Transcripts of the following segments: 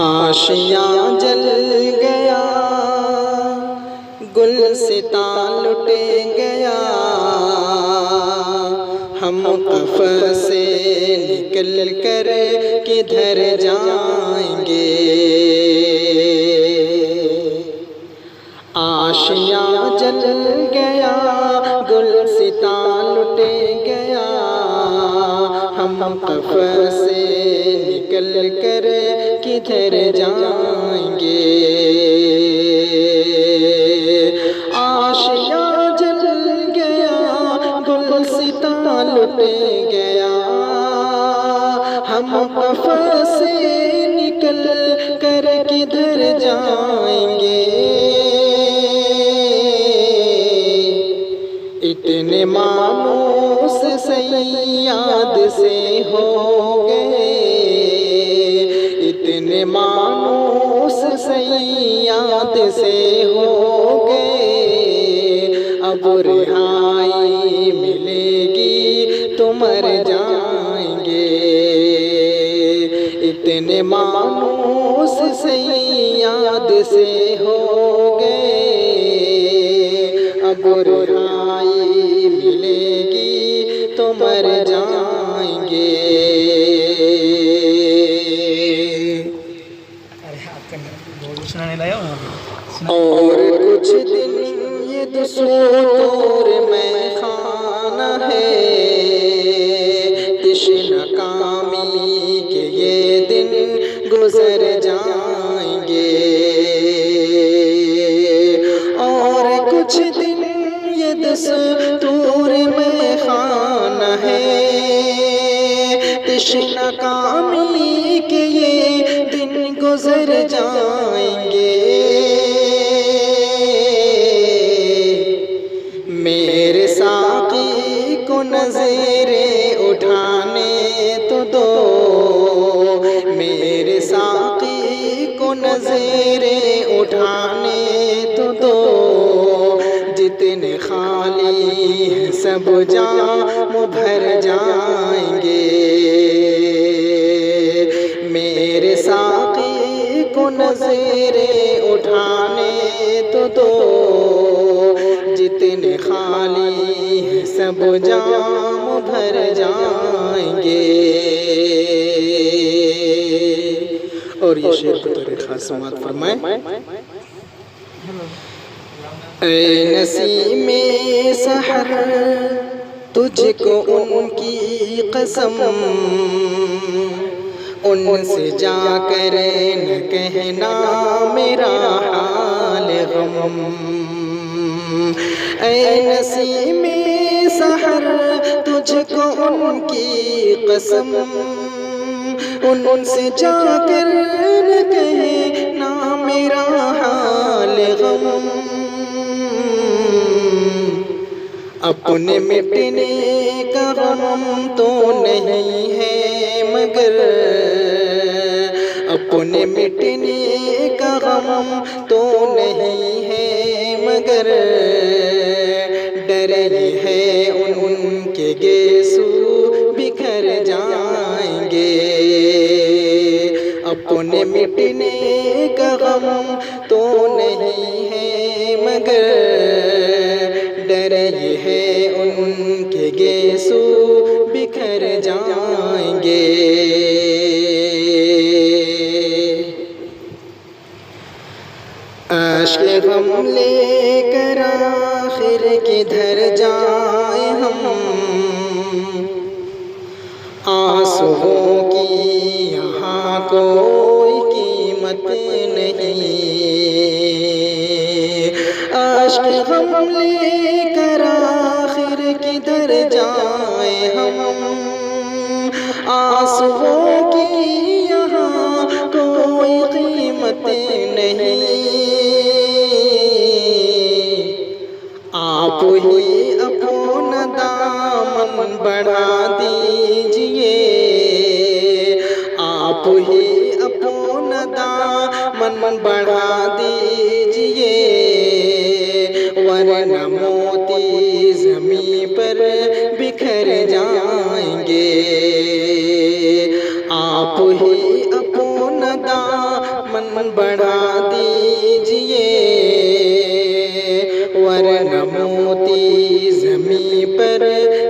आशिया जल गया, गुलसिता लुट गया, हम कफ़स से निकल कर किधर जाएंगे। आशिया जल गया, गुलसिता लुट गया, हम कफ़स से निकल कर किधर जाएंगे। आशिया जल गया, गुलसिता लुट गया, हम कफ़स से निकल कर किधर जाएंगे। इतने मानूस सैयाद से हो गए, इतने मानूस सैयाद से हो गए, अब रिहाई मिलेगी तो मर जाएंगे। इतने मानूस सैयाद से हो गए, अब रिहाई मिलेगी तो मर जाएंगे। और कुछ दिन ये दस्तूर में खाना है, तिश्न कामी के ये दिन गुजर जाएंगे। और कुछ दिन ये दस्तूर में खाना है, तिश्न कामी के ये दिन गुजर जाएंगे। मेरे साक़ी को नज़रे उठाने तो दो, मेरे साक़ी को नज़रे उठाने तो दो, जितने खाली हैं सब जाम भर जाएंगे। मेरे साक़ी को नज़रे उठाने तो दो, जितने खाली हैं सब जाम भर जाएंगे। और ये शेर को तोरे खास समात फरमाए। ऐ नसीमे सहर तुझको उनकी कसम, उनसे जाकर न कहना मेरा हाल गम। ऐ नसीमे सहर तुझको उनकी कसम, उनसे जाकर न कहना मेरा हाल गम। अपने मिटने का गम तो नहीं है मगर, अपने मिटने का गम तो नहीं है मगर, डर ये है उनके गेसू बिखर जाएंगे। अपने मिटने का गम तो नहीं है मगर, डर ये है उनके गेसू बिखर जाएंगे। आशिक़ गम लेकर आखिर किधर जाए हम, आंसुओं की यहाँ कोई कीमत नहीं। आशिक़ गम लेकर आखिर किधर जाए हम, आंसुओं की यहाँ कोई कीमत नहीं। आप ही अपना दामन बढ़ा दीजिए, आप ही अपना दामन बढ़ा दीजिए, वरना मोती ज़मीं पर बिखर जाएंगे। आप ही अपना मन बढ़ा दीजिए, वरना मोती ज़मीं पर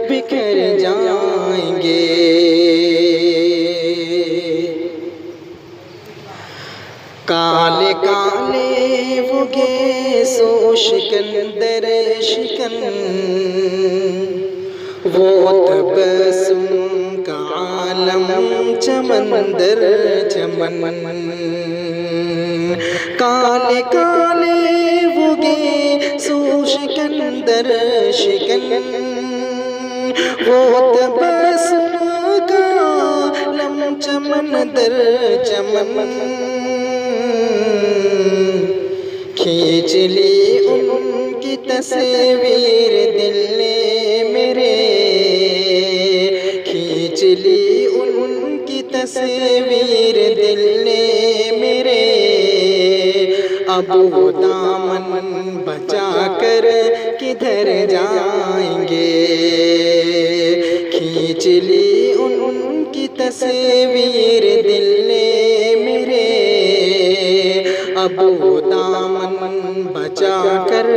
बिखर जाएंगे। काले काले वो गैसो शिकंदर शिकन, वो तबस्सुम का आलम चमंदर चमन। काले काले वो गैसो शिकंदर शिकन, वो तबस्सुम का आलम चमंदर चमन। खींच ली उनकी तस्वीर दिल ने मेरे, खींच ली उनकी तस्वीर दिल ने मेरे। अब वो दामन बचा कर किधर जाएंगे, खींच ली उनकी तस्वीर दिल ने मेरे। अब वो दामन बचा कर